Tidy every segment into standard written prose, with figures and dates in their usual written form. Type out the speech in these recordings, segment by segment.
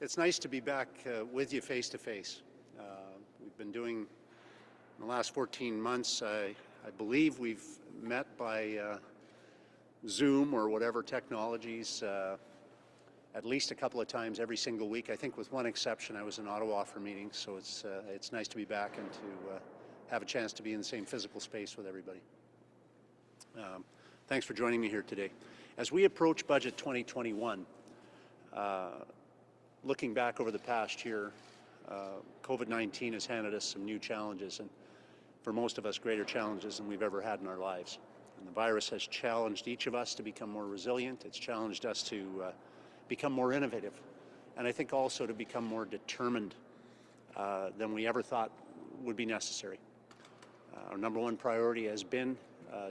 It's nice to be back with you face to face. We've been doing, in the last 14 months, I believe we've met by Zoom or whatever technologies at least a couple of times every single week. I think with one exception, I was in Ottawa for meetings, so it's nice to be back and to have a chance to be in the same physical space with everybody. Thanks for joining me here today. As we approach Budget 2021, looking back over the past year, COVID-19 has handed us some new challenges, and for most of us, greater challenges than we've ever had in our lives. And the virus has challenged each of us to become more resilient. It's challenged us to become more innovative, and I think also to become more determined than we ever thought would be necessary. Our number one priority has been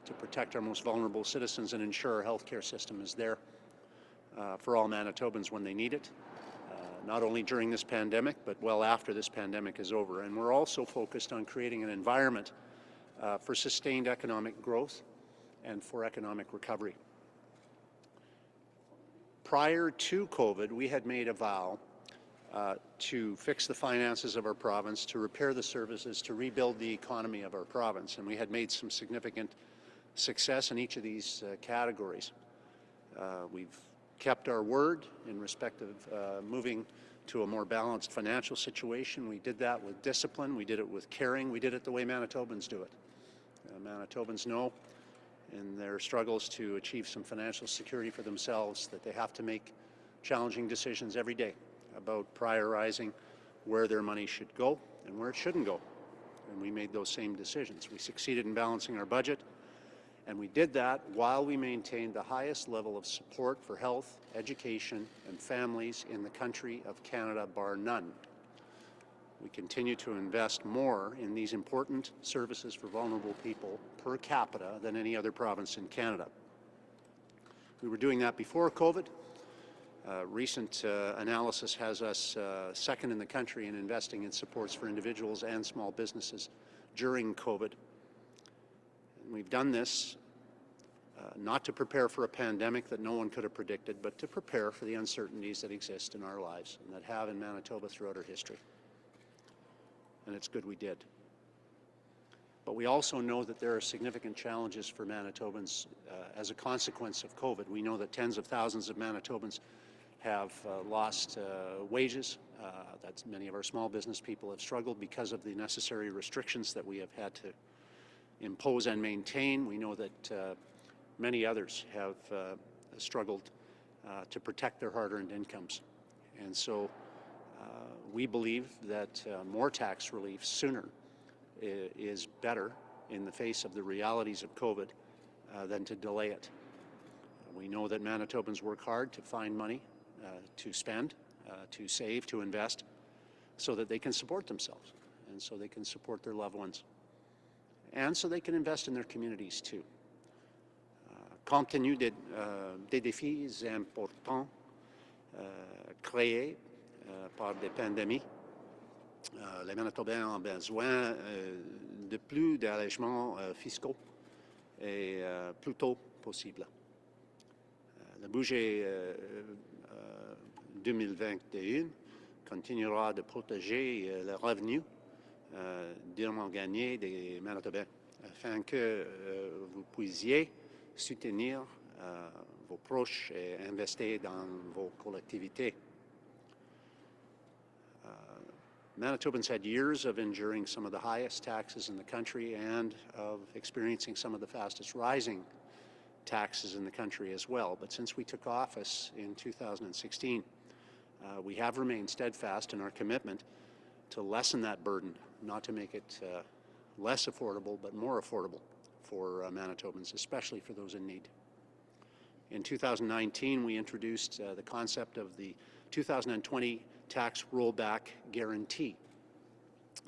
to protect our most vulnerable citizens and ensure our healthcare system is there for all Manitobans when they need it, not only during this pandemic, but well after this pandemic is over. And we're also focused on creating an environment for sustained economic growth and for economic recovery. Prior to COVID, we had made a vow to fix the finances of our province, to repair the services, to rebuild the economy of our province, and we had made some significant success in each of these categories. We've kept our word in respect of moving to a more balanced financial situation. We did that with discipline, we did it with caring, we did it the way Manitobans do it. Manitobans know in their struggles to achieve some financial security for themselves that they have to make challenging decisions every day about prioritizing where their money should go and where it shouldn't go. And we made those same decisions. We succeeded in balancing our budget, and we did that while we maintained the highest level of support for health, education, and families in the country of Canada, bar none. We continue to invest more in these important services for vulnerable people per capita than any other province in Canada. We were doing that before COVID. Recent analysis has us second in the country in investing in supports for individuals and small businesses during COVID. And we've done this not to prepare for a pandemic that no one could have predicted, but to prepare for the uncertainties that exist in our lives and that have in Manitoba throughout our history. And it's good we did. But we also know that there are significant challenges for Manitobans as a consequence of COVID. We know that tens of thousands of Manitobans have lost wages. That's many of our small business people have struggled because of the necessary restrictions that we have had to impose and maintain. We know that many others have struggled to protect their hard-earned incomes. And so we believe that more tax relief sooner is better in the face of the realities of COVID than to delay it. We know that Manitobans work hard to find money, to spend, to save, to invest, so that they can support themselves and so they can support their loved ones and so they can invest in their communities too. Compte tenu des défis importants créés par des pandémies, les Manitobains ont besoin de plus d'allègements fiscaux et plus tôt possible. Le budget 2021 continuera de protéger les revenus durement gagnés des Manitobains afin que vous puissiez soutenir vos proches et investir dans vos collectivités. Manitobans had years of enduring some of the highest taxes in the country and of experiencing some of the fastest rising taxes in the country as well. But since we took office in 2016, we have remained steadfast in our commitment to lessen that burden, not to make it less affordable, but more affordable for Manitobans, especially for those in need. In 2019, we introduced the concept of the 2020 tax rollback guarantee.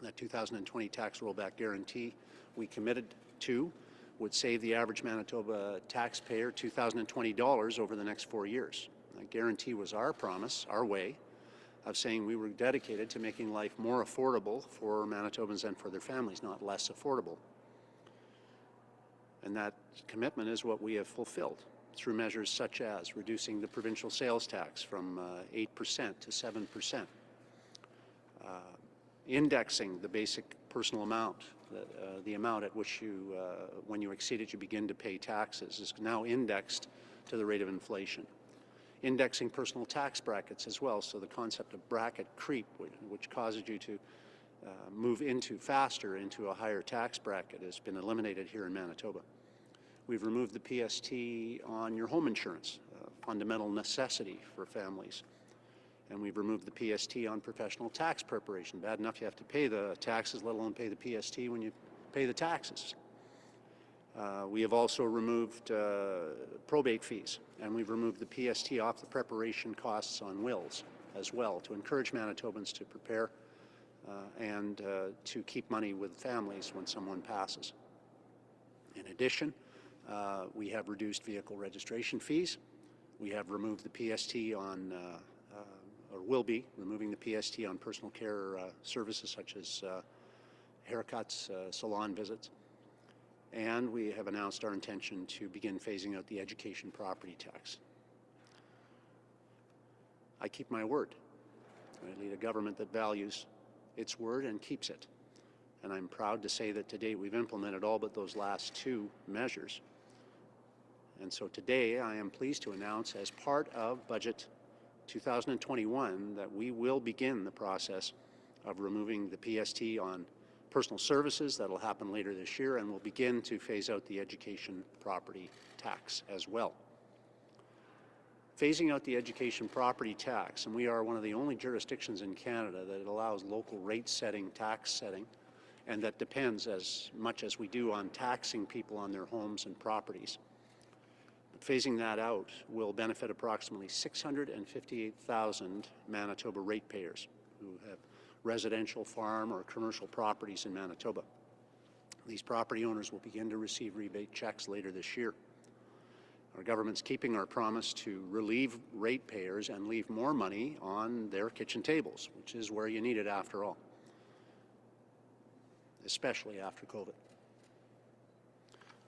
That 2020 tax rollback guarantee we committed to would save the average Manitoba taxpayer $2,020 over the next 4 years. That guarantee was our promise, our way of saying we were dedicated to making life more affordable for Manitobans and for their families, not less affordable. And that commitment is what we have fulfilled. through measures such as reducing the provincial sales tax from 8% to 7%, indexing the basic personal amount, the amount at which you, when you exceed it, you begin to pay taxes, is now indexed to the rate of inflation. Indexing personal tax brackets as well, so the concept of bracket creep, which causes you to move faster into a higher tax bracket, has been eliminated here in Manitoba. We've removed the PST on your home insurance, a fundamental necessity for families. And we've removed the PST on professional tax preparation. Bad enough you have to pay the taxes, let alone pay the PST when you pay the taxes. We have also removed probate fees, and we've removed the PST off the preparation costs on wills as well, to encourage Manitobans to prepare and to keep money with families when someone passes. In addition, we have reduced vehicle registration fees. We have removed the PST on, or will be removing the PST on personal care services such as haircuts, salon visits. And we have announced our intention to begin phasing out the education property tax. I keep my word. I lead a government that values its word and keeps it. And I'm proud to say that today we've implemented all but those last two measures. And so today I am pleased to announce, as part of Budget 2021, that we will begin the process of removing the PST on personal services. That'll happen later this year, and we'll begin to phase out the education property tax as well. Phasing out the education property tax, and we are one of the only jurisdictions in Canada that allows local rate setting, tax setting, and that depends as much as we do on taxing people on their homes and properties. But phasing that out will benefit approximately 658,000 Manitoba ratepayers who have residential, farm, or commercial properties in Manitoba. These property owners will begin to receive rebate checks later this year. Our government's keeping our promise to relieve ratepayers and leave more money on their kitchen tables, which is where you need it after all, especially after COVID.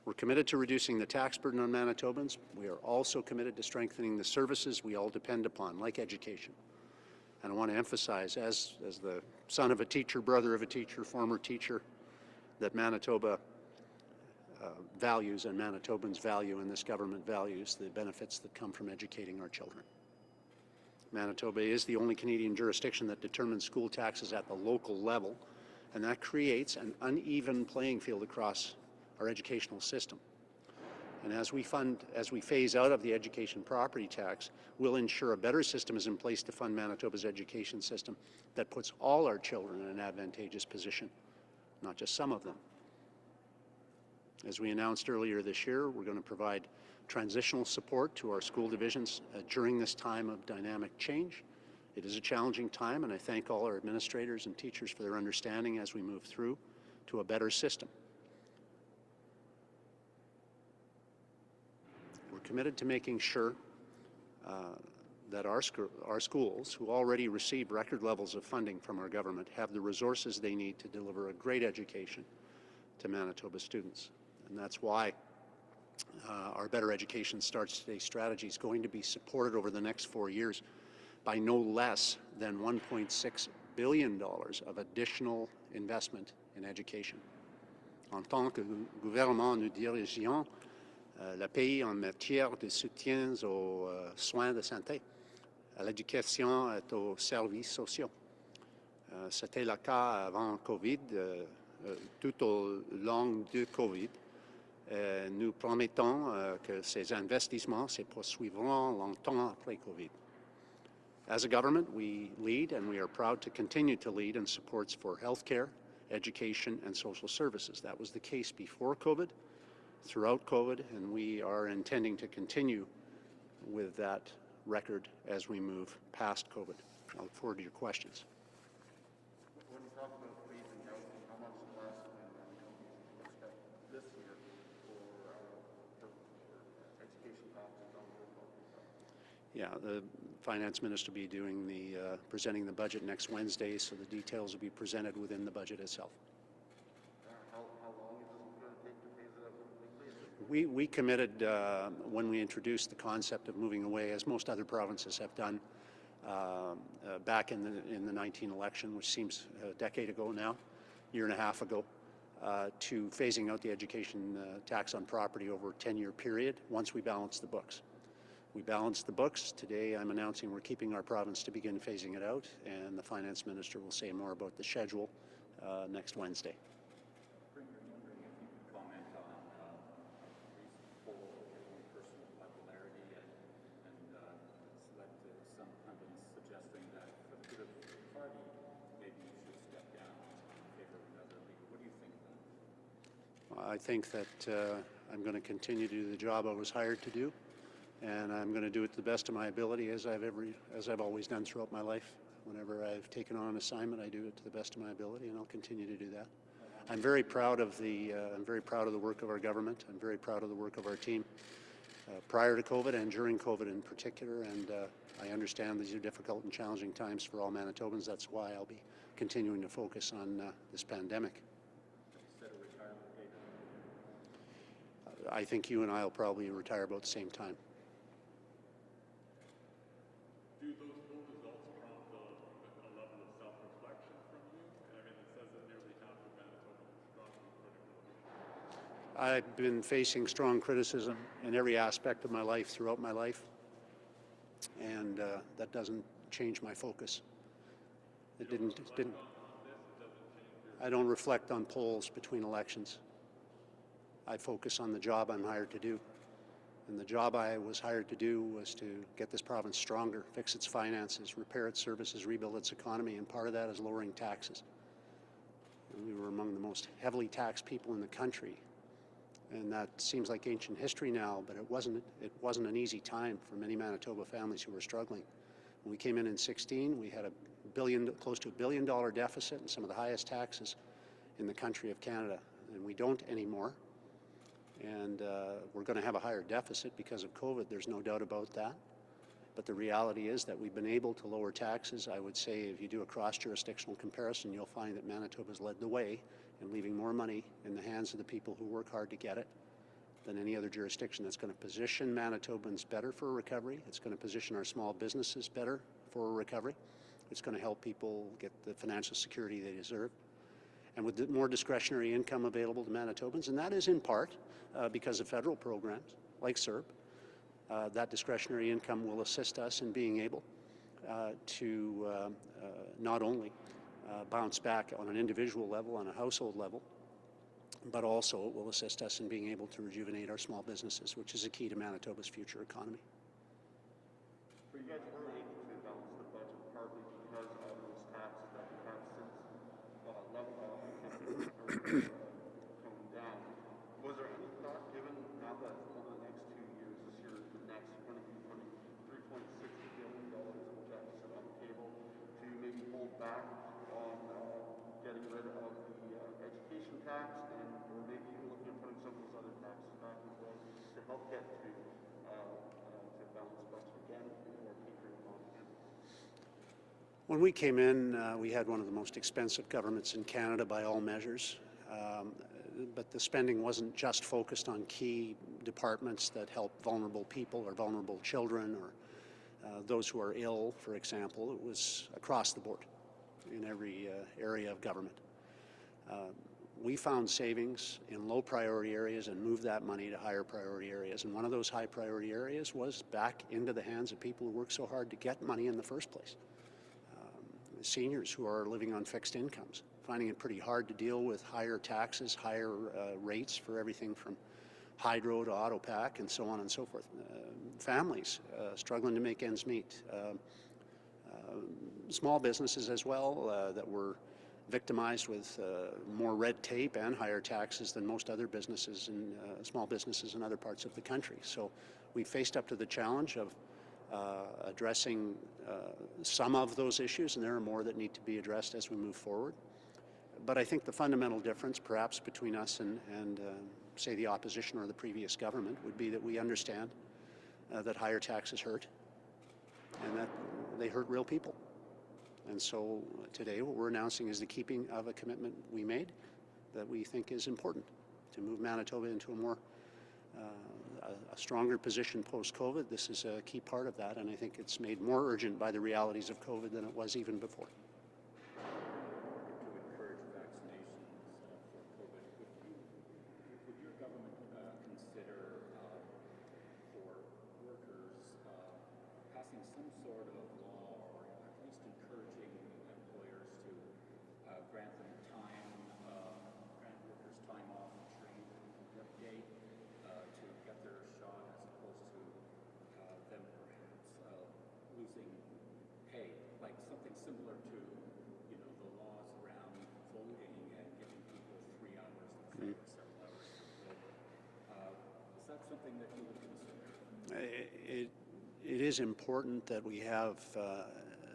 We're committed to reducing the tax burden on Manitobans. We are also committed to strengthening the services we all depend upon, like education. And I want to emphasize, as the son of a teacher, brother of a teacher, former teacher, that Manitoba values and Manitobans value and this government values the benefits that come from educating our children. Manitoba is the only Canadian jurisdiction that determines school taxes at the local level, and that creates an uneven playing field across our educational system. And as we phase out of the education property tax, we'll ensure a better system is in place to fund Manitoba's education system that puts all our children in an advantageous position, not just some of them. As we announced earlier this year, we're going to provide transitional support to our school divisions during this time of dynamic change. It is a challenging time, and I thank all our administrators and teachers for their understanding as we move through to a better system. We're committed to making sure that our schools, who already receive record levels of funding from our government, have the resources they need to deliver a great education to Manitoba students. And that's why our Better Education Starts Today strategy is going to be supported over the next 4 years by no less than $1.6 billion of additional investment in education. En tant que gouvernement, nous dirigeons le pays en matière de soutien aux soins de santé, à l'éducation et aux services sociaux. C'était le cas avant COVID, tout au long de COVID. Nous promettons que ces investissements se poursuivront longtemps après COVID. As a government, we lead, and we are proud to continue to lead in supports for healthcare, education, and social services. That was the case before COVID, throughout COVID, and we are intending to continue with that record as we move past COVID. I look forward to your questions. When you talk about phasing out, how much less can you expect this year for education costs? Yeah, the finance minister will be doing the presenting the budget next Wednesday, so the details will be presented within the budget itself. How long is it going to take to phase it out completely? We committed when we introduced the concept of moving away, as most other provinces have done, back in the 19 election, which seems a decade ago now, year and a half ago, to phasing out the education tax on property over a 10-year period once we balance the books. We balanced the books. Today I'm announcing we're keeping our province to begin phasing it out, and the Finance Minister will say more about the schedule next Wednesday. I'm wondering if you could comment on a recent poll of your own personal popularity, and it's led to some pundits suggesting that for the good of the party, maybe you should step down in favor of another leader. What do you think of that? I think that I'm going to continue to do the job I was hired to do, and I'm going to do it to the best of my ability, as I've always done throughout my life. Whenever I've taken on an assignment, I do it to the best of my ability, and I'll continue to do that. I'm very proud of the work of our government. I'm very proud of the work of our team prior to COVID and during COVID in particular. And I understand these are difficult and challenging times for all Manitobans. That's why I'll be continuing to focus on this pandemic. I think you and I will probably retire about the same time. Do those poll results prompt a level of self-reflection from you? I mean, it says that nearly half of Manitobans strongly critical. I've been facing strong criticism in every aspect of my life throughout my life, and that doesn't change my focus. It didn't. I don't reflect on polls between elections. I focus on the job I'm hired to do. And the job I was hired to do was to get this province stronger, fix its finances, repair its services, rebuild its economy, and part of that is lowering taxes. And we were among the most heavily taxed people in the country. And that seems like ancient history now, but it wasn't an easy time for many Manitoba families who were struggling. When we came in 16, we had close to $1 billion deficit and some of the highest taxes in the country of Canada, and we don't anymore. And we're going to have a higher deficit because of COVID. There's no doubt about that. But the reality is that we've been able to lower taxes. I would say if you do a cross-jurisdictional comparison, you'll find that Manitoba's led the way in leaving more money in the hands of the people who work hard to get it than any other jurisdiction. That's going to position Manitobans better for a recovery. It's going to position our small businesses better for a recovery. It's going to help people get the financial security they deserve. And with more discretionary income available to Manitobans, and that is in part because of federal programs like CERB, that discretionary income will assist us in being able to not only bounce back on an individual level, on a household level, but also it will assist us in being able to rejuvenate our small businesses, which is a key to Manitoba's future economy. So you guys were able to balance the budget partly because of those taxes that we have since leveled off and coming down. Was there any thought given now that over the next 2 years, this year, the next, going to be putting $3.6 billion of deficit on the table to maybe hold back on getting rid of the education tax, and or maybe even looking at putting some of those other taxes back in play to help get to balance budget again or tapering off again? When we came in, we had one of the most expensive governments in Canada by all measures. But the spending wasn't just focused on key departments that help vulnerable people or vulnerable children or those who are ill, for example. It was across the board in every area of government. We found savings in low priority areas and moved that money to higher priority areas. And one of those high priority areas was back into the hands of people who work so hard to get money in the first place. Seniors who are living on fixed incomes, finding it pretty hard to deal with higher taxes, higher rates for everything from hydro to auto pack and so on and so forth. Families struggling to make ends meet. Small businesses as well that were victimized with more red tape and higher taxes than most other businesses and small businesses in other parts of the country. So we faced up to the challenge of addressing some of those issues, and there are more that need to be addressed as we move forward. But I think the fundamental difference perhaps between us and say the opposition or the previous government would be that we understand that higher taxes hurt and that they hurt real people. And so today what we're announcing is the keeping of a commitment we made that we think is important to move Manitoba into a more a stronger position post-COVID. This is a key part of that, and I think it's made more urgent by the realities of COVID than it was even before. To encourage vaccinations for COVID, would your government consider for workers passing some sort of law, or at least encouraging employers to grant them grant workers time off during work day to get their shot, as opposed to them perhaps losing pay, like something similar to the laws around voting and giving people 3 hours instead of several hours to vote. Is that something that you would consider? It is important that we have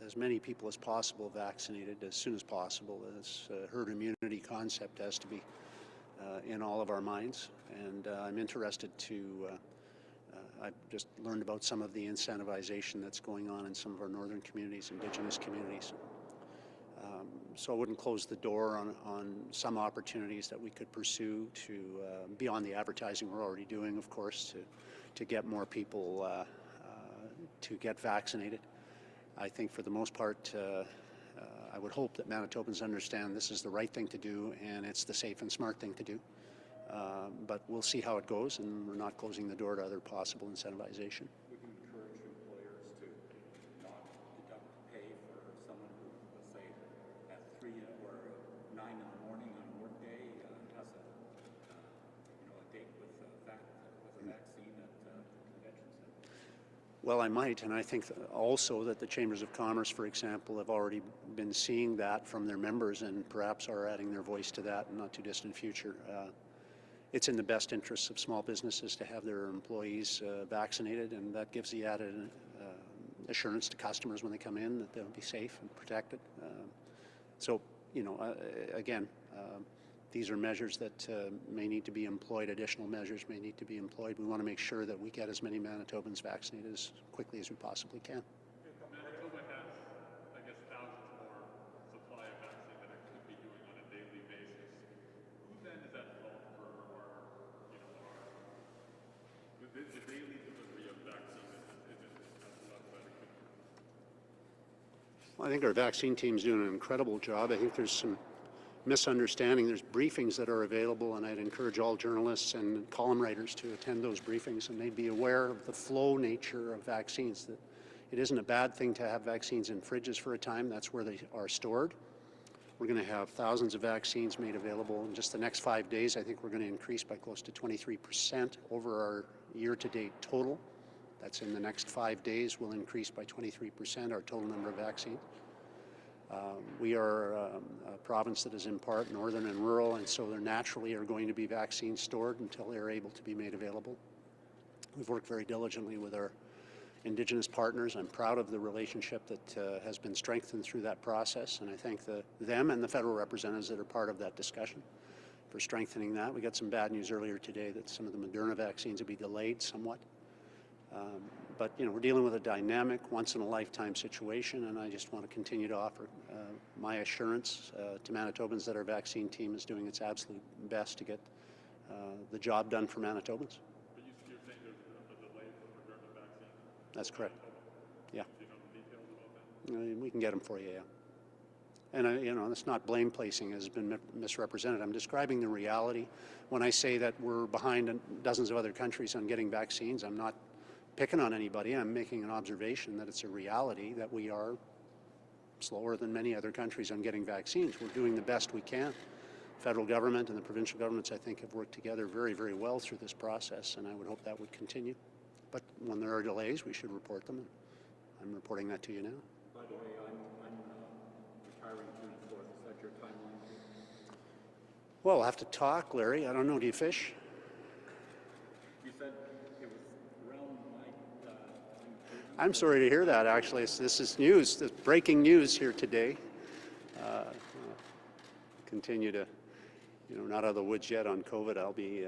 as many people as possible vaccinated as soon as possible. This herd immunity concept has to be in all of our minds, and I'm interested to I've just learned about some of the incentivization that's going on in some of our northern communities, Indigenous communities. So I wouldn't close the door on some opportunities that we could pursue to, beyond the advertising we're already doing, of course, to get more people to get vaccinated. I think for the most part, I would hope that Manitobans understand this is the right thing to do and it's the safe and smart thing to do. But we'll see how it goes, and we're not closing the door to other possible incentivization. Would you encourage employers to not deduct pay for someone who, let's say, at 3 or 9 in the morning on a work day has a date with a vaccine at the convention center? Well, I might, and I think also that the Chambers of Commerce, for example, have already been seeing that from their members and perhaps are adding their voice to that in the not too distant future. It's in the best interests of small businesses to have their employees vaccinated, and that gives the added assurance to customers when they come in that they'll be safe and protected. So, again, these are measures that may need to be employed, additional measures may need to be employed. We want to make sure that we get as many Manitobans vaccinated as quickly as we possibly can. Manitoba has, I guess, thousands more supply of vaccine that it could be doing on a daily basis. Who then is at fault for the daily delivery of vaccine is at the level that it could be? Well, I think our vaccine team's doing an incredible job. I think there's some misunderstanding. There's briefings that are available, and I'd encourage all journalists and column writers to attend those briefings, and they'd be aware of the flow nature of vaccines, that it isn't a bad thing to have vaccines in fridges for a time. That's where they are stored. We're going to have thousands of vaccines made available in just the next 5 days. I think we're going to increase by close to 23% over our year-to-date total. That's in the next 5 days. We'll increase by 23% our total number of vaccines. We are a province that is in part northern and rural, and so there naturally are going to be vaccines stored until they're able to be made available. We've worked very diligently with our Indigenous partners. I'm proud of the relationship that has been strengthened through that process, and I thank them and the federal representatives that are part of that discussion for strengthening that. We got some bad news earlier today that some of the Moderna vaccines will be delayed somewhat. But we're dealing with a dynamic, once-in-a-lifetime situation, and I just want to continue to offer my assurance to Manitobans that our vaccine team is doing its absolute best to get the job done for Manitobans. But you're saying there's a delay for Moderna vaccine? That's correct. Yeah. Do you know the details about that? We can get them for you, yeah. And it's not blame placing as has been misrepresented. I'm describing the reality. When I say that we're behind dozens of other countries on getting vaccines, I'm not picking on anybody. I'm making an observation that it's a reality that we are slower than many other countries on getting vaccines. We're doing the best we can. Federal government and the provincial governments, I think, have worked together very, very well through this process, and I would hope that would continue. But when there are delays, we should report them. I'm reporting that to you now. By the way, I'm retiring June 4th. Is that your timeline? Well, we'll have to talk, Larry. I don't know. Do you fish? You said it was around my I'm sorry to hear that, actually. This is news. This breaking news here today. Continue to, not out of the woods yet on COVID. I'll be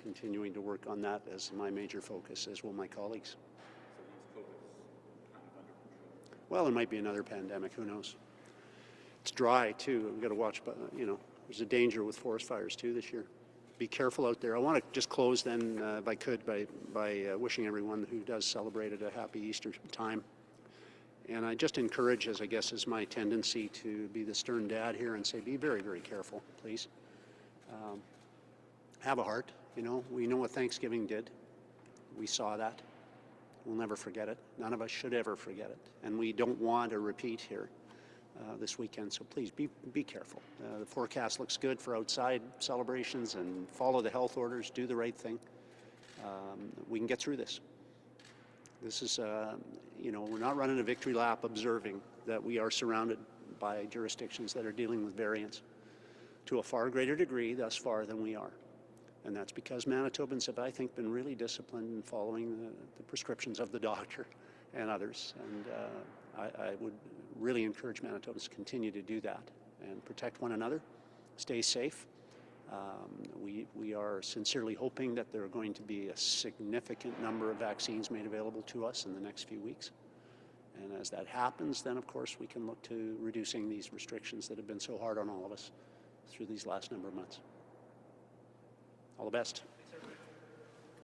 continuing to work on that as my major focus, as will my colleagues. So COVID's kind of under control. Well, there might be another pandemic. Who knows? It's dry, too. We've got to watch, but, there's a danger with forest fires, too, this year. be careful out there. I want to just close then, if I could, by wishing everyone who does celebrate it a happy Easter time. And I just encourage, as I guess is my tendency, to be the stern dad here and say, be very, very careful, please. Have a heart, you know. We know what Thanksgiving did. We saw that. We'll never forget it. None of us should ever forget it. And we don't want a repeat here this weekend, so please be careful. The forecast looks good for outside celebrations, and follow the health orders, do the right thing. We can get through this. This is, you know, we're not running a victory lap observing that we are surrounded by jurisdictions that are dealing with variants to a far greater degree thus far than we are. And that's because Manitobans have, I think, been really disciplined in following the prescriptions of the doctor and others. And I would really encourage Manitobans to continue to do that and protect one another, stay safe. We are sincerely hoping that there are going to be a significant number of vaccines made available to us in the next few weeks. And as that happens, then of course we can look to reducing these restrictions that have been so hard on all of us through these last number of months. All the best.